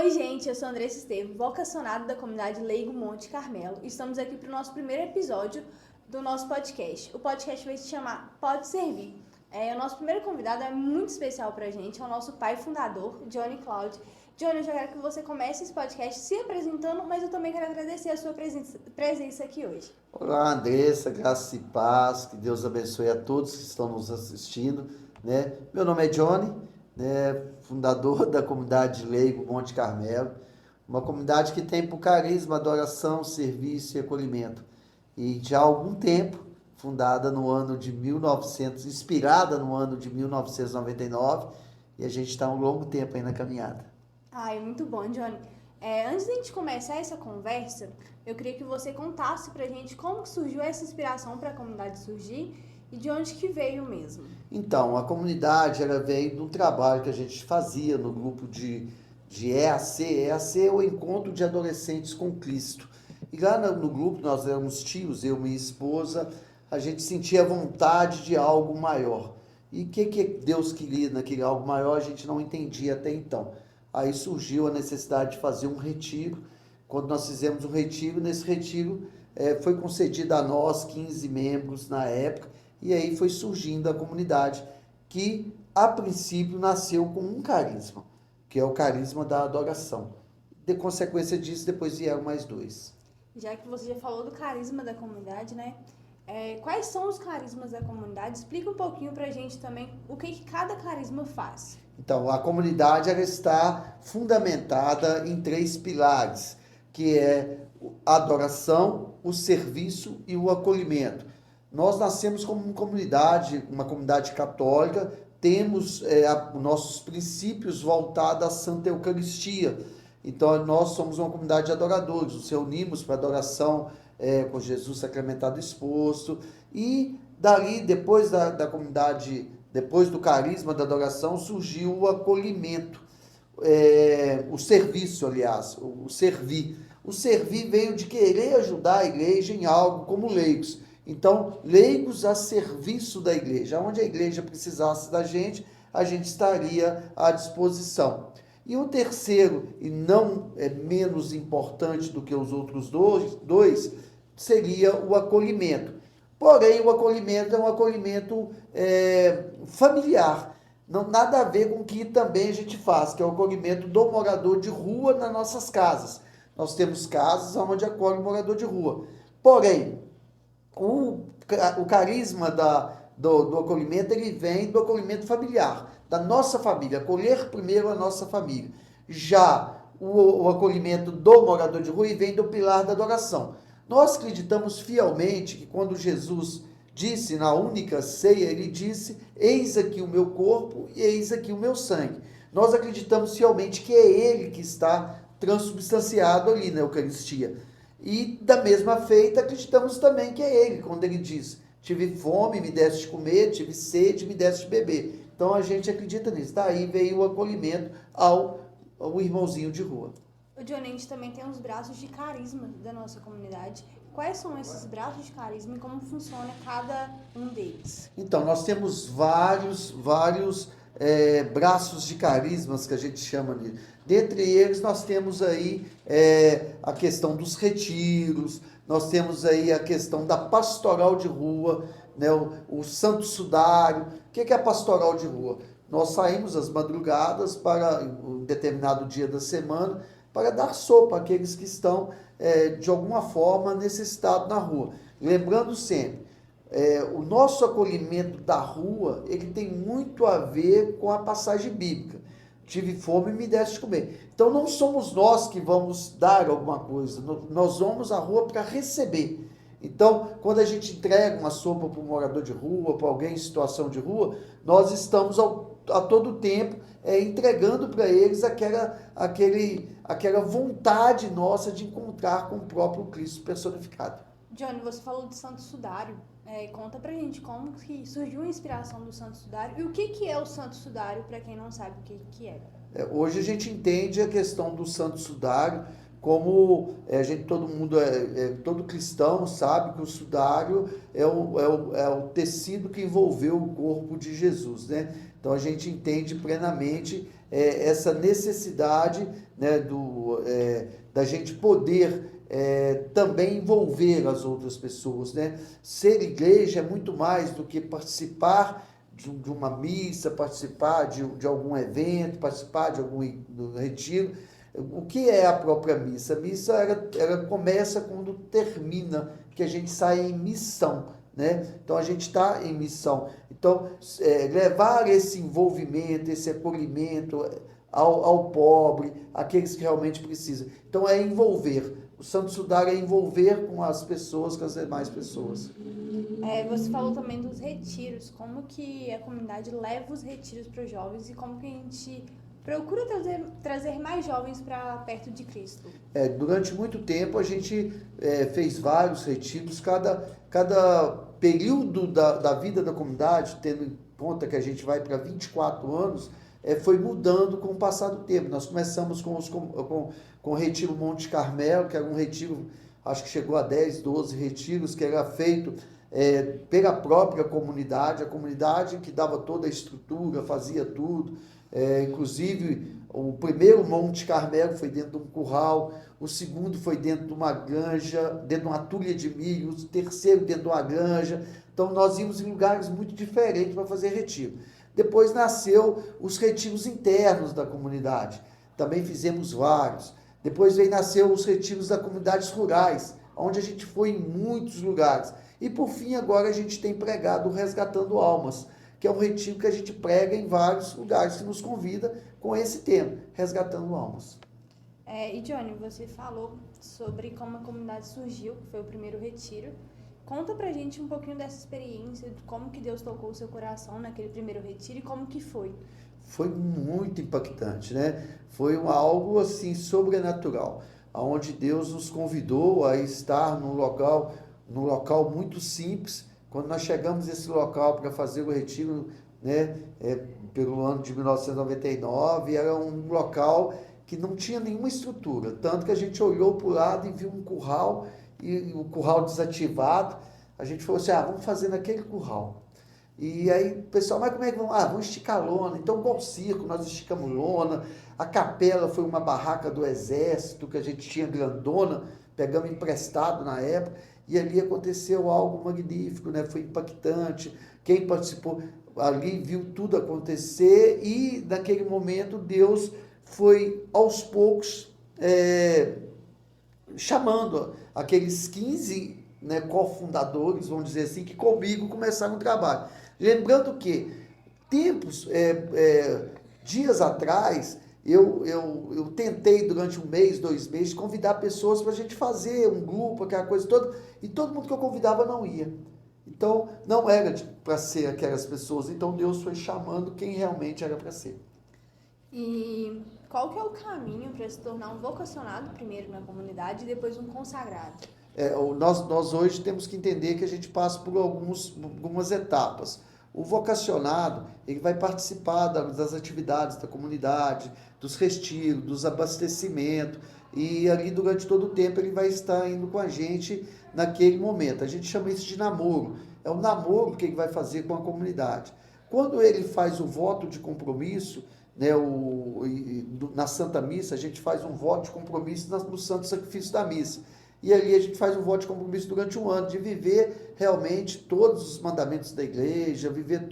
Oi, gente, eu sou Andressa Estevam, vocacionada da comunidade Leigo Monte Carmelo. Estamos aqui para o nosso primeiro episódio do nosso podcast. O podcast vai se chamar Pode Servir. O nosso primeiro convidado é muito especial para a gente, é o nosso pai fundador, Johnny Cloud. Johnny, eu já quero que você comece esse podcast se apresentando, mas eu também quero agradecer a sua presença aqui hoje. Olá, Andressa, graça e paz, que Deus abençoe a todos que estão nos assistindo, né? Meu nome é Johnny, né? Fundador da comunidade Leigo Monte Carmelo, uma comunidade que tem por carisma adoração, serviço e acolhimento. E já há algum tempo, fundada no ano de 1900, inspirada no ano de 1999, e a gente está um longo tempo aí na caminhada. Ai, muito bom, Johnny. Antes de a gente começar essa conversa, eu queria que você contasse pra gente como que surgiu essa inspiração para a comunidade surgir e de onde que veio mesmo. Então, a comunidade ela veio de um trabalho que a gente fazia no grupo de EAC. EAC é o Encontro de Adolescentes com Cristo. E lá no grupo, nós éramos tios, eu e minha esposa, a gente sentia vontade de algo maior. E o que Deus queria naquele algo maior, a gente não entendia até então. Aí surgiu a necessidade de fazer um retiro. Quando nós fizemos um retiro, nesse retiro foi concedido a nós, 15 membros na época, e aí foi surgindo a comunidade, que a princípio nasceu com um carisma, que é o carisma da adoração. De consequência disso, depois vieram mais dois. Já que você já falou do carisma da comunidade, né? Quais são os carismas da comunidade? Explica um pouquinho pra gente também o que cada carisma faz. Então, a comunidade ela está fundamentada em 3 pilares, que é a adoração, o serviço e o acolhimento. Nós nascemos como uma comunidade católica, temos nossos princípios voltados à Santa Eucaristia. Então, nós somos uma comunidade de adoradores, nos reunimos para adoração com Jesus sacramentado exposto, e dali, depois da comunidade, depois do carisma da adoração, surgiu o acolhimento, o serviço, aliás, o servir. O servir veio de querer ajudar a igreja em algo como leigos. Então, leigos a serviço da igreja. Onde a igreja precisasse da gente, a gente estaria à disposição. E o terceiro, e não menos importante do que os outros dois, seria o acolhimento. Porém, o acolhimento é um acolhimento familiar. Não, nada a ver com o que também a gente faz, que é o acolhimento do morador de rua nas nossas casas. Nós temos casas onde acolhe o morador de rua. Porém, o carisma do acolhimento, ele vem do acolhimento familiar, da nossa família, acolher primeiro a nossa família. Já o acolhimento do morador de rua vem do pilar da adoração. Nós acreditamos fielmente que quando Jesus disse na única ceia, ele disse: eis aqui o meu corpo e eis aqui o meu sangue. Nós acreditamos fielmente que é ele que está transubstanciado ali na Eucaristia. E da mesma feita, acreditamos também que é ele, quando ele diz: tive fome, me deste de comer, tive sede, me deste de beber. Então a gente acredita nisso. Daí veio o acolhimento ao irmãozinho de rua. O Johnny, a gente também tem os braços de carisma da nossa comunidade. Quais são esses braços de carisma e como funciona cada um deles? Então, nós temos vários braços de carismas que a gente chama de. Dentre eles, nós temos aí a questão dos retiros, nós temos aí a questão da pastoral de rua, né, o Santo Sudário. O que é a pastoral de rua? Nós saímos às madrugadas para um determinado dia da semana para dar sopa àqueles que estão, de alguma forma, necessitados na rua. Lembrando sempre, o nosso acolhimento da rua, ele tem muito a ver com a passagem bíblica. Tive fome e me deste de comer. Então, não somos nós que vamos dar alguma coisa, nós vamos à rua para receber. Então, quando a gente entrega uma sopa para um morador de rua, para alguém em situação de rua, nós estamos a todo tempo entregando para eles aquela vontade nossa de encontrar com o próprio Cristo personificado. Johnny, você falou do Santo Sudário. Conta pra gente como que surgiu a inspiração do Santo Sudário e o que é o Santo Sudário, para quem não sabe o que é. Hoje a gente entende a questão do Santo Sudário como todo cristão sabe que o sudário é o tecido que envolveu o corpo de Jesus, né? Então a gente entende plenamente essa necessidade, né, da gente poder também envolver as outras pessoas, né? Ser igreja é muito mais do que participar de uma missa, participar de algum evento, participar do retiro. O que é a própria missa? A missa ela começa quando termina, que a gente sai em missão, né? Então a gente está em missão. Então, levar esse envolvimento, esse acolhimento ao pobre, aqueles que realmente precisam. Então é envolver. O Santo Estudar é envolver com as pessoas, com as demais pessoas. Você falou também dos retiros, como que a comunidade leva os retiros para os jovens e como que a gente procura trazer mais jovens para perto de Cristo. Durante muito tempo a gente fez vários retiros, cada período da vida da comunidade, tendo em conta que a gente vai para 24 anos, foi mudando com o passar do tempo. Nós começamos com o Retiro Monte Carmelo, que era um retiro, acho que chegou a 10, 12 retiros, que era feito pela própria comunidade, a comunidade que dava toda a estrutura, fazia tudo. Inclusive, o primeiro Monte Carmelo foi dentro de um curral, o segundo foi dentro de uma granja, dentro de uma tulha de milho, o terceiro dentro de uma granja. Então, nós íamos em lugares muito diferentes para fazer retiro. Depois nasceu os retiros internos da comunidade, também fizemos vários. Depois nasceu os retiros das comunidades rurais, onde a gente foi em muitos lugares. E por fim, agora a gente tem pregado o Resgatando Almas, que é um retiro que a gente prega em vários lugares, que nos convida com esse tema, Resgatando Almas. E Johnny, você falou sobre como a comunidade surgiu, que foi o primeiro retiro. Conta pra gente um pouquinho dessa experiência, de como que Deus tocou o seu coração naquele primeiro retiro e como que foi. Foi muito impactante, né? Foi algo assim sobrenatural, onde Deus nos convidou a estar num local muito simples. Quando nós chegamos nesse local para fazer o retiro, né, pelo ano de 1999, era um local que não tinha nenhuma estrutura, tanto que a gente olhou para o lado e viu um curral, e o curral desativado. A gente falou assim, vamos fazer naquele curral. E aí o pessoal, mas como é que vamos? Vamos esticar lona. Então, igual circo, nós esticamos lona. A capela foi uma barraca do exército, que a gente tinha grandona, pegamos emprestado na época, e ali aconteceu algo magnífico, né? Foi impactante. Quem participou ali viu tudo acontecer, e naquele momento Deus foi aos poucos chamando aqueles 15, né, cofundadores, vamos dizer assim, que comigo começaram o trabalho. Lembrando que dias atrás, eu tentei durante 1 mês, 2 meses, convidar pessoas para a gente fazer um grupo, aquela coisa toda, e todo mundo que eu convidava não ia. Então, não era para ser aquelas pessoas, então Deus foi chamando quem realmente era para ser. E qual que é o caminho para se tornar um vocacionado primeiro na comunidade e depois um consagrado? Nós hoje temos que entender que a gente passa por algumas etapas. O vocacionado, ele vai participar das atividades da comunidade, dos retiros, dos abastecimentos, e ali durante todo o tempo ele vai estar indo com a gente naquele momento. A gente chama isso de namoro. É o namoro que ele vai fazer com a comunidade. Quando ele faz o voto de compromisso, né, na Santa Missa, a gente faz um voto de compromisso no Santo Sacrifício da Missa. E ali a gente faz um voto de compromisso durante 1 ano, de viver realmente todos os mandamentos da igreja, viver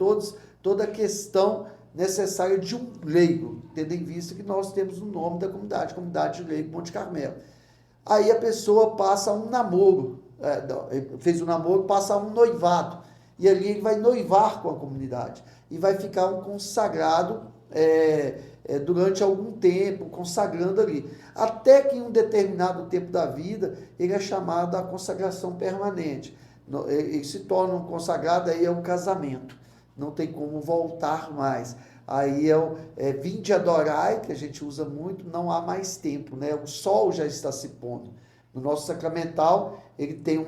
toda a questão necessária de um leigo, tendo em vista que nós temos o nome da Comunidade de Leigo Monte Carmelo. Aí a pessoa passa um namoro, fez um namoro, passa um noivado, e ali ele vai noivar com a comunidade, e vai ficar um consagrado durante algum tempo, consagrando ali. Até que em um determinado tempo da vida, ele é chamado à consagração permanente. Ele se torna um consagrado, aí é um casamento. Não tem como voltar mais. Aí vinde adorai, que a gente usa muito, não há mais tempo, né? O sol já está se pondo. No nosso sacramental, ele tem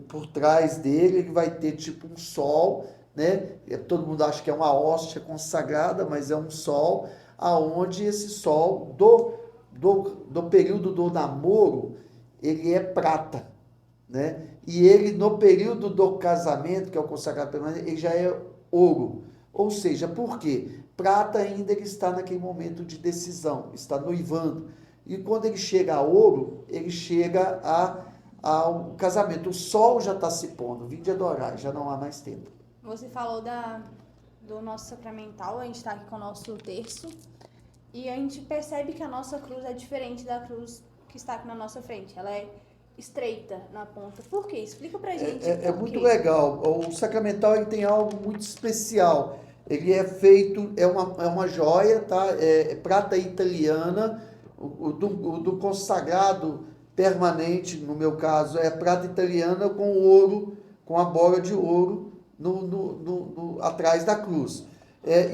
por trás dele, ele vai ter tipo um sol, né? Todo mundo acha que é uma hóstia consagrada, mas é um sol, aonde esse sol do período do namoro, ele é prata, né? E ele, no período do casamento, que é o consagrado permanente, ele já é ouro. Ou seja, por quê? Prata ainda ele está naquele momento de decisão, está noivando. E quando ele chega a ouro, ele chega ao casamento. O sol já está se pondo, vinde adorar, já não há mais tempo. Você falou do nosso sacramental, a gente está aqui com o nosso terço, e a gente percebe que a nossa cruz é diferente da cruz que está aqui na nossa frente. Ela é estreita na ponta. Por quê? Explica pra gente. É muito legal. O sacramental ele tem algo muito especial. Ele é feito, é uma joia, tá? É prata italiana. O do consagrado permanente, no meu caso, é prata italiana com ouro, com a bola de ouro atrás da cruz.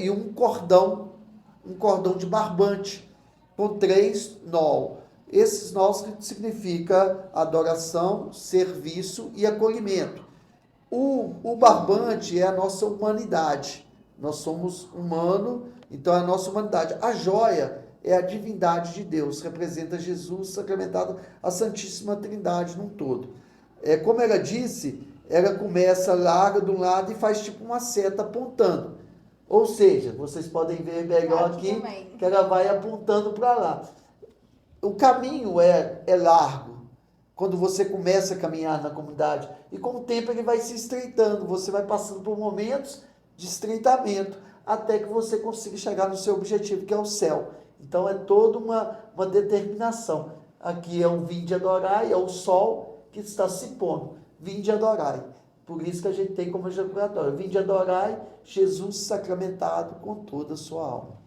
E um cordão de barbante com 3 nós. Esses nós significa adoração, serviço e acolhimento. O barbante é a nossa humanidade. Nós somos humanos, então é a nossa humanidade. A joia é a divindade de Deus, representa Jesus sacramentado, a Santíssima Trindade num todo. Como ela disse, ela começa larga de um lado e faz tipo uma seta apontando. Ou seja, vocês podem ver melhor aqui que ela vai apontando para lá. O caminho é largo, quando você começa a caminhar na comunidade, e com o tempo ele vai se estreitando, você vai passando por momentos de estreitamento, até que você consiga chegar no seu objetivo, que é o céu. Então é toda uma determinação. Aqui é um vinde adorai, é o sol que está se pondo, vinde adorai. Por isso que a gente tem como ejaculatório, vinde adorai Jesus sacramentado com toda a sua alma.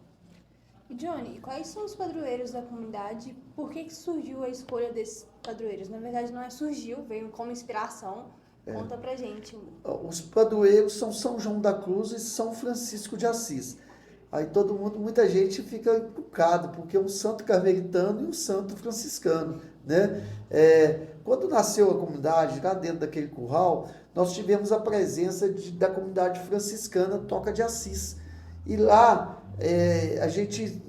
Johnny, quais são os padroeiros da comunidade? Por que surgiu a escolha desses padroeiros? Na verdade, não surgiu, veio como inspiração. Conta pra gente. Os padroeiros são São João da Cruz e São Francisco de Assis. Aí muita gente fica encucado, porque é um santo carmelitano e um santo franciscano, né? Quando nasceu a comunidade, lá dentro daquele curral, nós tivemos a presença da comunidade franciscana Toca de Assis. E lá a gente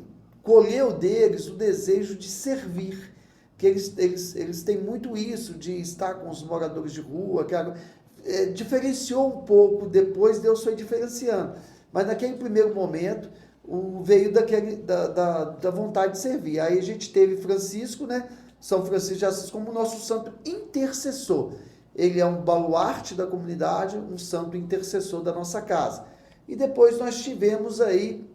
colheu deles o desejo de servir, que eles têm muito isso, de estar com os moradores de rua, diferenciou um pouco, depois Deus foi diferenciando, mas naquele primeiro momento veio da vontade de servir. Aí a gente teve Francisco, né? São Francisco de Assis como nosso santo intercessor. Ele é um baluarte da comunidade, um santo intercessor da nossa casa. E depois nós tivemos aí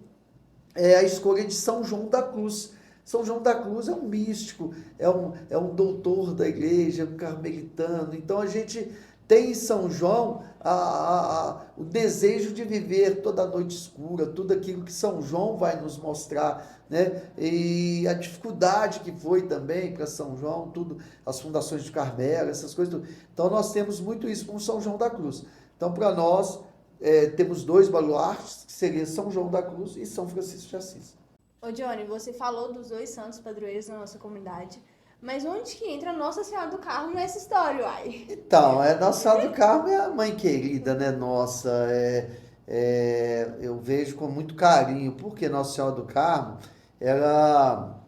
a escolha de São João da Cruz. São João da Cruz é um místico, é um doutor da igreja, um carmelitano. Então a gente tem em São João o desejo de viver toda a noite escura, tudo aquilo que São João vai nos mostrar, né? E a dificuldade que foi também para São João, tudo, as fundações de Carmelo, essas coisas. Tudo. Então nós temos muito isso com São João da Cruz. Então para nós temos 2 baluartes, que seriam São João da Cruz e São Francisco de Assis. Ô Johnny, você falou dos 2 santos padroeiros da nossa comunidade, mas onde que entra Nossa Senhora do Carmo nessa história, uai? Então, Nossa Senhora do Carmo é a mãe querida, né, nossa, eu vejo com muito carinho, porque Nossa Senhora do Carmo, ela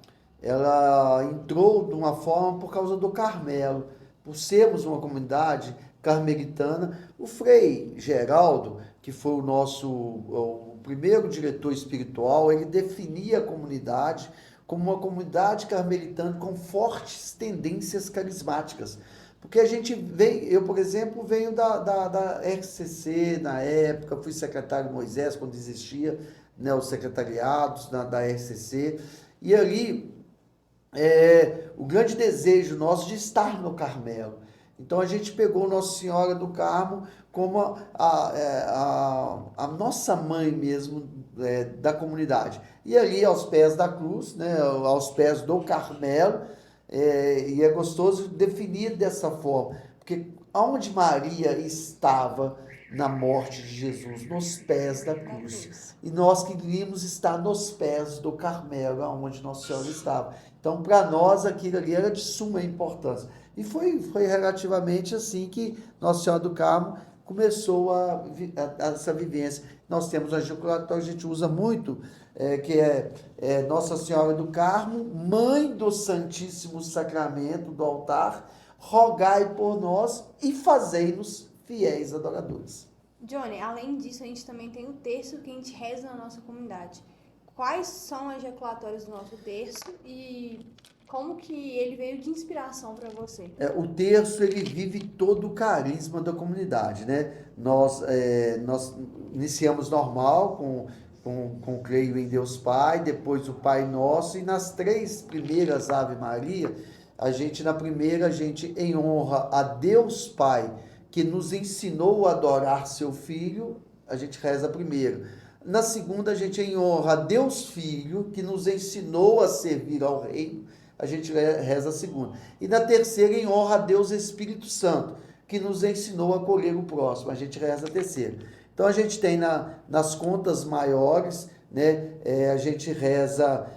entrou de uma forma por causa do Carmelo, por sermos uma comunidade carmelitana. O Frei Geraldo, que foi o primeiro diretor espiritual, ele definia a comunidade como uma comunidade carmelitana com fortes tendências carismáticas. Porque a gente eu, por exemplo, venho da RCC na época, fui secretário de Moisés quando existia, né, os secretariados da RCC, e ali o grande desejo nosso de estar no Carmelo. Então a gente pegou Nossa Senhora do Carmo como a nossa mãe mesmo da comunidade. E ali aos pés da cruz, né, aos pés do Carmelo, e é gostoso definir dessa forma, porque aonde Maria estava na morte de Jesus? Nos pés da cruz. E nós queríamos estar nos pés do Carmelo, onde Nossa Senhora estava. Então, para nós, aquilo ali era de suma importância. E foi relativamente assim que Nossa Senhora do Carmo começou essa vivência. Nós temos a ejaculatória, a gente usa muito, que é Nossa Senhora do Carmo, Mãe do Santíssimo Sacramento do altar, rogai por nós e fazei-nos fiéis adoradores. Johnny, além disso, a gente também tem o terço que a gente reza na nossa comunidade. Quais são as ejaculatórias do nosso terço e como que ele veio de inspiração para você? O terço, ele vive todo o carisma da comunidade, né? Nós iniciamos normal com creio em Deus Pai, depois o Pai Nosso, e nas 3 primeiras Ave Maria, na primeira, a gente em honra a Deus Pai, que nos ensinou a adorar seu Filho, a gente reza primeiro. Na segunda, a gente em honra a Deus Filho, que nos ensinou a servir ao Reino, a gente reza a segunda. E na terceira, em honra a Deus Espírito Santo, que nos ensinou a acolher o próximo, a gente reza a terceira. Então a gente tem nas contas maiores, né, a gente reza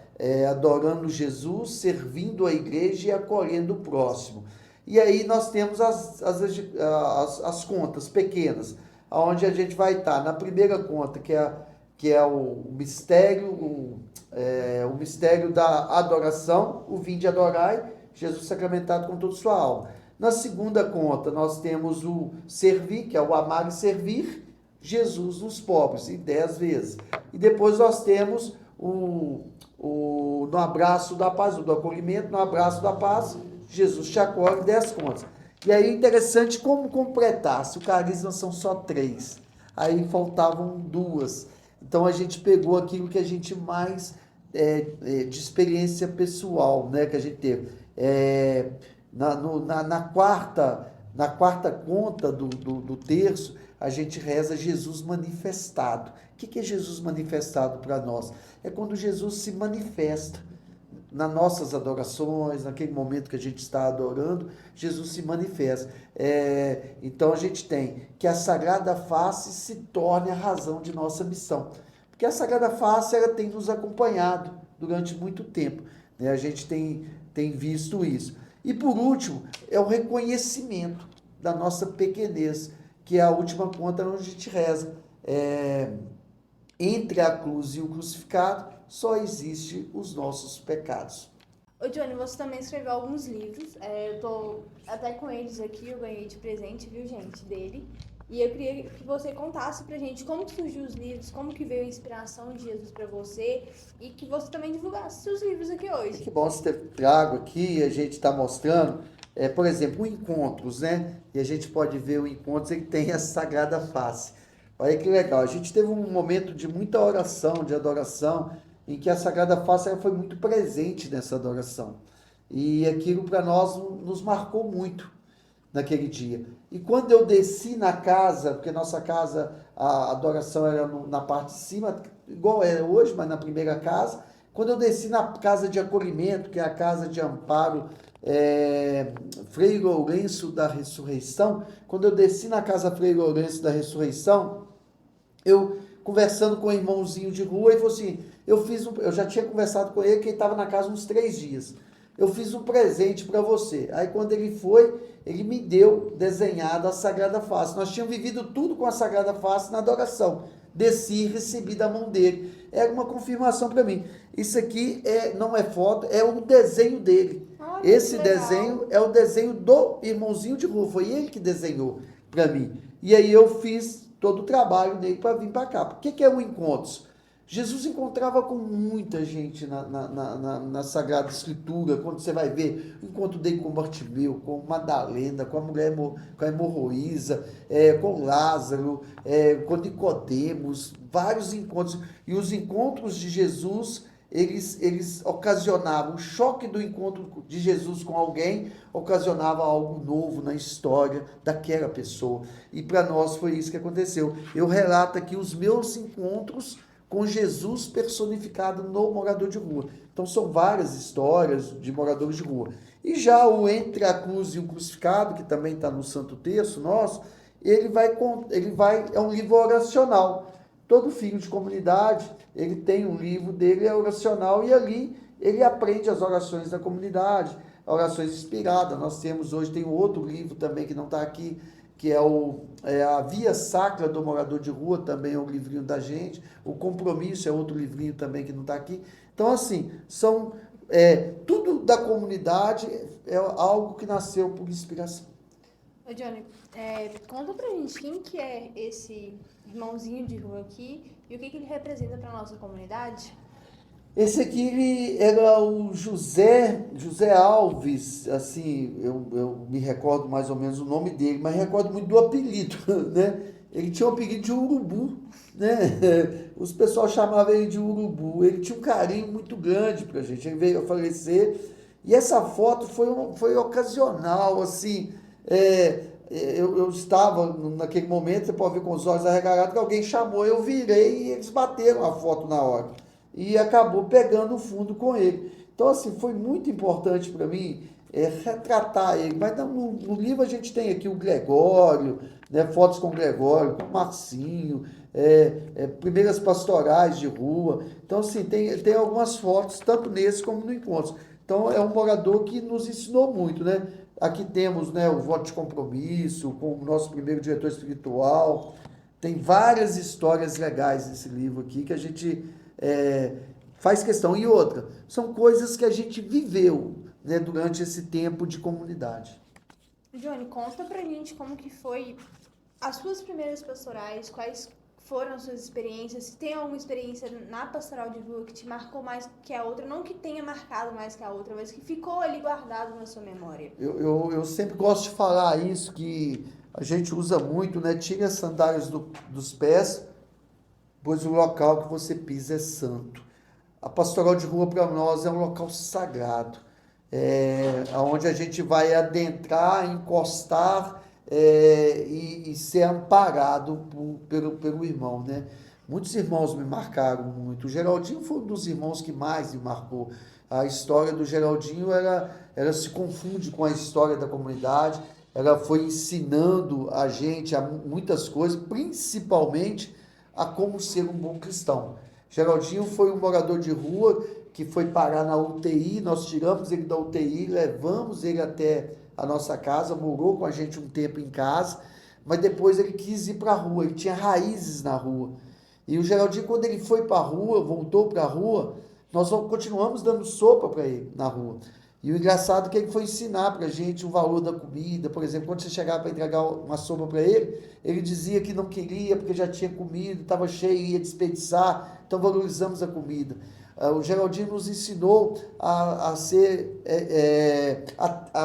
adorando Jesus, servindo a igreja e acolhendo o próximo. E aí nós temos as contas pequenas, onde a gente vai estar na primeira conta, que é o mistério, o mistério da adoração, o vinde adorai, Jesus sacramentado com toda sua alma. Na segunda conta, nós temos o servir, que é o amar e servir, Jesus nos pobres, e 10 vezes. E depois nós temos no abraço da paz, do acolhimento, no abraço da paz, Jesus te acolhe, 10 contas. E aí é interessante como completar, se o carisma são só 3, aí faltavam 2. Então a gente pegou aquilo que a gente mais de experiência pessoal, né, que a gente teve. Na quarta conta do terço, a gente reza Jesus manifestado. O que é Jesus manifestado para nós? É quando Jesus se manifesta nas nossas adorações, naquele momento que a gente está adorando, Jesus se manifesta. Então a gente tem que a Sagrada Face se torne a razão de nossa missão. Porque a Sagrada Face ela tem nos acompanhado durante muito tempo, né? A gente tem visto isso. E por último, é o reconhecimento da nossa pequenez, que é a última conta onde a gente reza. Entre a cruz e o crucificado, só existe os nossos pecados. Ô Johnny, você também escreveu alguns livros, eu tô até com eles aqui, eu ganhei de presente, viu gente, dele. E eu queria que você contasse pra gente como que surgiu os livros, como que veio a inspiração de Jesus pra você e que você também divulgasse seus livros aqui hoje. Que bom você ter trago aqui, a gente está mostrando, por exemplo, o Encontros, né? E a gente pode ver o Encontros, ele tem a Sagrada Face. Olha que legal, a gente teve um momento de muita oração, de adoração, em que a Sagrada Face ela foi muito presente nessa adoração. E aquilo para nós nos marcou muito naquele dia. E quando eu desci na casa, porque nossa casa, a adoração era na parte de cima, igual é hoje, mas na primeira casa, quando eu desci na casa de acolhimento, que é a casa de amparo Frei Lourenço da Ressurreição, quando eu desci na casa Frei Lourenço da Ressurreição, eu conversando com o irmãozinho de rua, ele falou assim, eu já tinha conversado com ele, que ele estava na casa uns 3 dias. Eu fiz um presente para você. Aí quando ele foi, ele me deu desenhado a Sagrada Face. Nós tínhamos vivido tudo com a Sagrada Face na adoração. Desci e recebi da mão dele. Era uma confirmação para mim. Isso aqui não é foto, é o desenho dele. Esse desenho é o desenho do irmãozinho de rua. Foi ele que desenhou para mim. E aí eu fiz todo o trabalho dele para vir para cá. O que é o Encontros? Jesus encontrava com muita gente na Sagrada Escritura, quando você vai ver o encontro dele com Bartimeu, com Madalena, com a mulher, com a hemorroísa, com Lázaro, com Nicodemos, vários encontros. E os encontros de Jesus, eles ocasionavam, o choque do encontro de Jesus com alguém, ocasionava algo novo na história daquela pessoa. E para nós foi isso que aconteceu. Eu relato aqui os meus encontros com Jesus personificado no morador de rua. Então são várias histórias de moradores de rua. E já o Entre a Cruz e o Crucificado, que também está no Santo Terço nosso, é um livro oracional. Todo filho de comunidade, ele tem um livro dele, é oracional, e ali ele aprende as orações da comunidade, orações inspiradas. Nós temos hoje, tem outro livro também que não está aqui, que é a Via Sacra do Morador de Rua, também é um livrinho da gente. O Compromisso é outro livrinho também que não está aqui. Então, assim, tudo da comunidade é algo que nasceu por inspiração. Ô, Johnny, conta pra gente quem que é esse irmãozinho de rua aqui e o que ele representa pra nossa comunidade? Esse aqui ele era o José Alves, assim, eu me recordo mais ou menos o nome dele, mas recordo muito do apelido, né? Ele tinha o apelido de Urubu, né? Os pessoal chamavam ele de Urubu. Ele tinha um carinho muito grande pra gente. Ele veio a falecer e essa foto foi ocasional, assim. Eu estava naquele momento, você pode ver com os olhos arregalados, que alguém chamou, eu virei e eles bateram a foto na hora. E acabou pegando o fundo com ele. Então, assim, foi muito importante para mim retratar ele. Mas no livro a gente tem aqui o Gregório, né, fotos com o Gregório, com o Marcinho, primeiras pastorais de rua. Então, assim, tem algumas fotos, tanto nesse como no encontro. Então, é um morador que nos ensinou muito, né? Aqui temos, né, o voto de compromisso com o nosso primeiro diretor espiritual. Tem várias histórias legais nesse livro aqui que a gente faz questão. E outra, são coisas que a gente viveu, né, durante esse tempo de comunidade. Johnny, conta pra gente como que foi as suas primeiras pastorais, quais foram as suas experiências, se tem alguma experiência na pastoral de rua que te marcou mais que a outra, não que tenha marcado mais que a outra, mas que ficou ali guardado na sua memória. Eu sempre gosto de falar isso, que a gente usa muito, né? Tire as sandálias dos pés, pois o local que você pisa é santo. A pastoral de rua para nós é um local sagrado, onde a gente vai adentrar, encostar e ser amparado pelo irmão, né? Muitos irmãos me marcaram muito. O Geraldinho foi um dos irmãos que mais me marcou. A história do Geraldinho, ela se confunde com a história da comunidade. Ela foi ensinando a gente a muitas coisas, principalmente a como ser um bom cristão. Geraldinho foi um morador de rua que foi parar na UTI, nós tiramos ele da UTI, levamos ele até a nossa casa, morou com a gente um tempo em casa, mas depois ele quis ir para a rua, ele tinha raízes na rua. E o Geraldinho, quando ele foi para a rua, voltou para a rua, nós continuamos dando sopa para ele na rua. E o engraçado é que ele foi ensinar para a gente o valor da comida. Por exemplo, quando você chegava para entregar uma sopa para ele, ele dizia que não queria porque já tinha comido, estava cheio, ia desperdiçar. Então valorizamos a comida. O Geraldinho nos ensinou a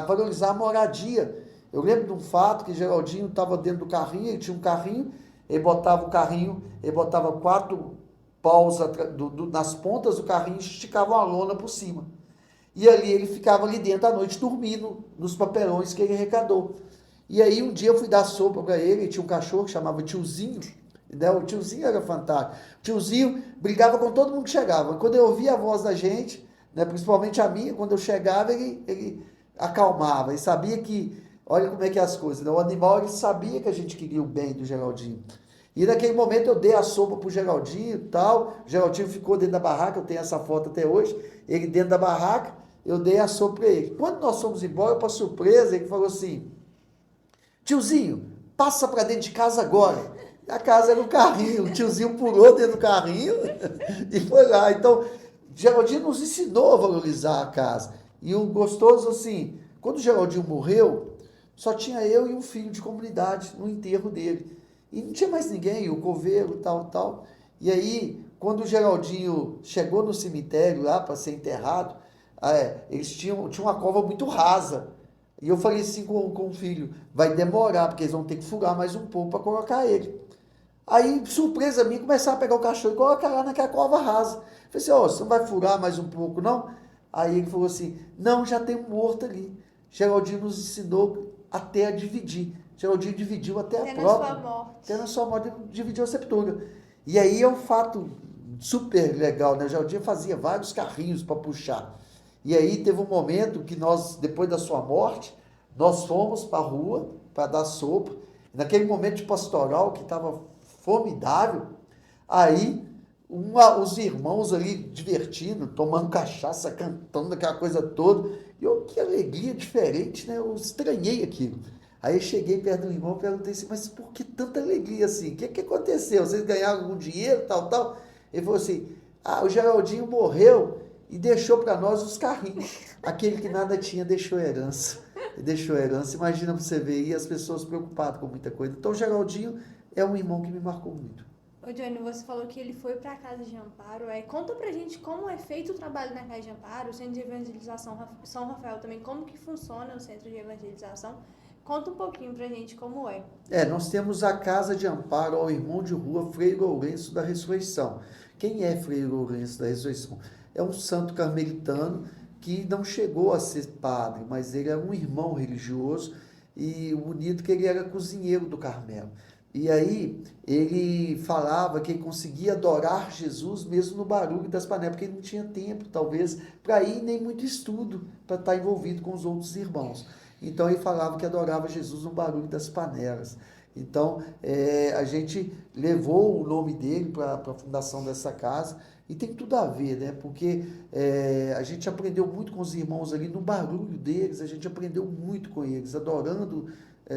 valorizar a moradia. Eu lembro de um fato que Geraldinho estava dentro do carrinho, ele tinha um carrinho, ele botava o carrinho, ele botava 4 paus nas pontas do carrinho e esticava uma lona por cima. E ali ele ficava ali dentro à noite dormindo nos papelões que ele arrecadou. E aí um dia eu fui dar sopa para ele, tinha um cachorro que chamava Tiozinho, né? O Tiozinho era fantástico. O Tiozinho brigava com todo mundo que chegava. Quando eu ouvia a voz da gente, né, principalmente a minha, quando eu chegava, ele acalmava. E sabia que, olha como é que é as coisas, né? O animal, ele sabia que a gente queria o bem do Geraldinho. E naquele momento eu dei a sopa pro Geraldinho e tal. O Geraldinho ficou dentro da barraca, eu tenho essa foto até hoje. Ele dentro da barraca, eu dei a sopa para ele. Quando nós fomos embora, para surpresa, ele falou assim: Tiozinho, passa para dentro de casa agora. A casa era um carrinho, o tiozinho pulou dentro do carrinho e foi lá. Então, Geraldinho nos ensinou a valorizar a casa. E o gostoso, assim, quando o Geraldinho morreu, só tinha eu e um filho de comunidade no enterro dele. E não tinha mais ninguém, o coveiro, tal. E aí, quando o Geraldinho chegou no cemitério lá para ser enterrado, eles tinham uma cova muito rasa. E eu falei assim com o filho: vai demorar, porque eles vão ter que furar mais um pouco para colocar ele. Aí, surpresa minha, começaram a pegar o cachorro e colocar lá naquela cova rasa. Eu falei assim: você não vai furar mais um pouco, não? Aí ele falou assim: não, já tem um morto ali. Geraldinho nos ensinou até a dividir. Geraldinho dividiu até a própria. Até na sua morte, dividiu a sepultura. E aí é um fato super legal, né? Geraldinho fazia vários carrinhos para puxar. E aí teve um momento que nós, depois da sua morte, nós fomos para a rua para dar sopa. Naquele momento de pastoral que estava formidável, aí os irmãos ali divertindo, tomando cachaça, cantando aquela coisa toda. E eu, que alegria diferente, né? Eu estranhei aquilo. Aí eu cheguei perto do irmão e perguntei assim: mas por que tanta alegria assim? O que aconteceu? Vocês ganharam algum dinheiro, tal? Ele falou assim: o Geraldinho morreu e deixou para nós os carrinhos. Aquele que nada tinha deixou herança. deixou herança. Imagina você ver aí as pessoas preocupadas com muita coisa. Então, o Geraldinho é um irmão que me marcou muito. Ô, Johnny, você falou que ele foi para a Casa de Amparo. Conta pra gente como é feito o trabalho na Casa de Amparo, o Centro de Evangelização São Rafael também, como que funciona o Centro de Evangelização. Conta um pouquinho pra gente como é. Nós temos a Casa de Amparo ao Irmão de Rua Frei Lourenço da Ressurreição. Quem é Frei Lourenço da Ressurreição? É um santo carmelitano que não chegou a ser padre, mas ele é um irmão religioso, e o bonito que ele era cozinheiro do Carmelo. E aí ele falava que ele conseguia adorar Jesus mesmo no barulho das panelas, porque ele não tinha tempo, talvez, para ir, nem muito estudo, para estar envolvido com os outros irmãos. Então ele falava que adorava Jesus no barulho das panelas. Então a gente levou o nome dele para a fundação dessa casa, e tem tudo a ver, né? Porque a gente aprendeu muito com os irmãos ali no barulho deles, a gente aprendeu muito com eles, adorando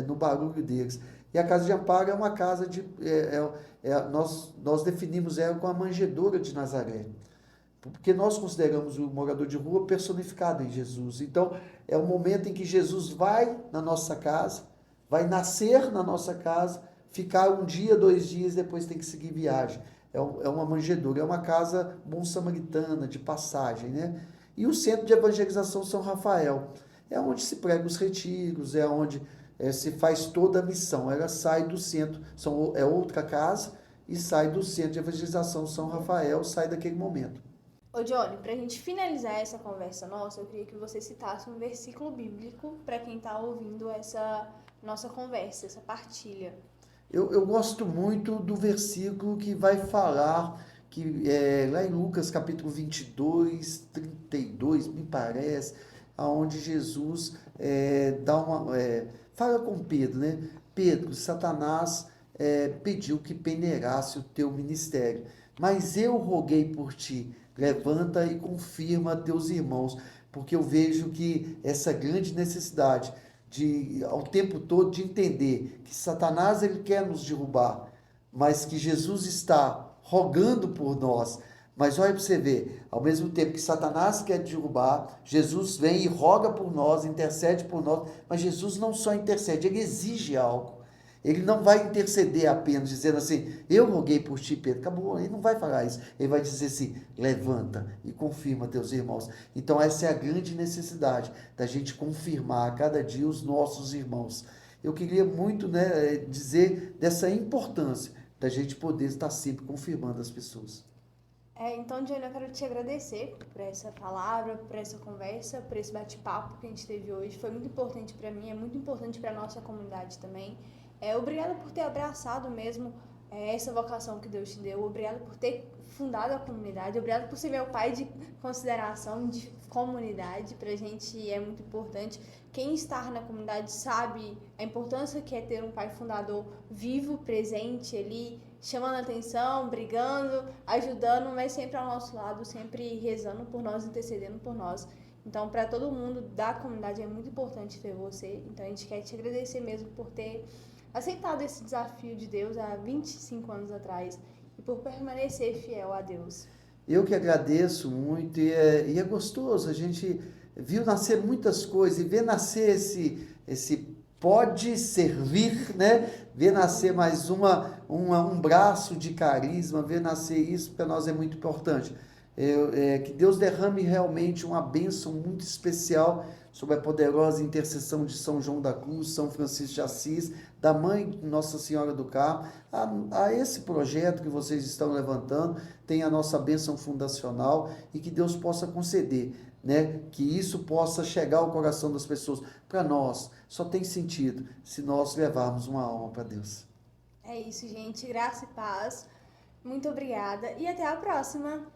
no barulho deles. E a Casa de Amparo é uma casa de... nós definimos ela com a manjedoura de Nazaré, porque nós consideramos o morador de rua personificado em Jesus. Então, é o momento em que Jesus vai na nossa casa, vai nascer na nossa casa, ficar um dia, 2 dias, depois tem que seguir viagem. É uma manjedoura, é uma casa bom samaritana, de passagem, né? E o Centro de Evangelização São Rafael é onde se prega os retiros, é onde se faz toda a missão. Ela sai do centro, é outra casa, e sai do Centro de Evangelização São Rafael, sai daquele momento. Ô, Johnny, pra gente finalizar essa conversa nossa, eu queria que você citasse um versículo bíblico para quem tá ouvindo essa nossa conversa, essa partilha. Eu gosto muito do versículo que vai falar, que lá em Lucas capítulo 22, 32, me parece, onde Jesus fala com Pedro, né? Pedro, Satanás pediu que peneirasse o teu ministério, mas eu roguei por ti, levanta e confirma teus irmãos, porque eu vejo que essa grande necessidade ao tempo todo de entender que Satanás ele quer nos derrubar, mas que Jesus está rogando por nós. Mas olha para você ver, ao mesmo tempo que Satanás quer derrubar, Jesus vem e roga por nós, intercede por nós, mas Jesus não só intercede, ele exige algo. Ele não vai interceder apenas dizendo assim, eu roguei por ti, Pedro. Acabou, ele não vai falar isso. Ele vai dizer assim, levanta e confirma teus irmãos. Então essa é a grande necessidade, da gente confirmar a cada dia os nossos irmãos. Eu queria muito, né, dizer dessa importância da gente poder estar sempre confirmando as pessoas. Então, Johnny, eu quero te agradecer por essa palavra, por essa conversa, por esse bate-papo que a gente teve hoje. Foi muito importante para mim, é muito importante para a nossa comunidade também. Obrigada por ter abraçado mesmo essa vocação que Deus te deu. Obrigada por ter fundado a comunidade. Obrigada por ser meu pai de consideração, de comunidade. Pra gente é muito importante. Quem está na comunidade sabe a importância que é ter um pai fundador vivo, presente ali, chamando a atenção, brigando, ajudando, mas sempre ao nosso lado, sempre rezando por nós, intercedendo por nós. Então, para todo mundo da comunidade é muito importante ter você. Então, a gente quer te agradecer mesmo por ter aceitado esse desafio de Deus há 25 anos atrás e por permanecer fiel a Deus. Eu que agradeço muito, e é gostoso, a gente viu nascer muitas coisas, e ver nascer esse pode servir, né? Ver nascer mais um braço de carisma, ver nascer isso para nós é muito importante. Que Deus derrame realmente uma bênção muito especial sobre a poderosa intercessão de São João da Cruz, São Francisco de Assis, da Mãe Nossa Senhora do Carmo, a esse projeto que vocês estão levantando, tem a nossa bênção fundacional, e que Deus possa conceder, né, que isso possa chegar ao coração das pessoas. Para nós, só tem sentido se nós levarmos uma alma para Deus. É isso, gente. Graça e paz. Muito obrigada e até a próxima!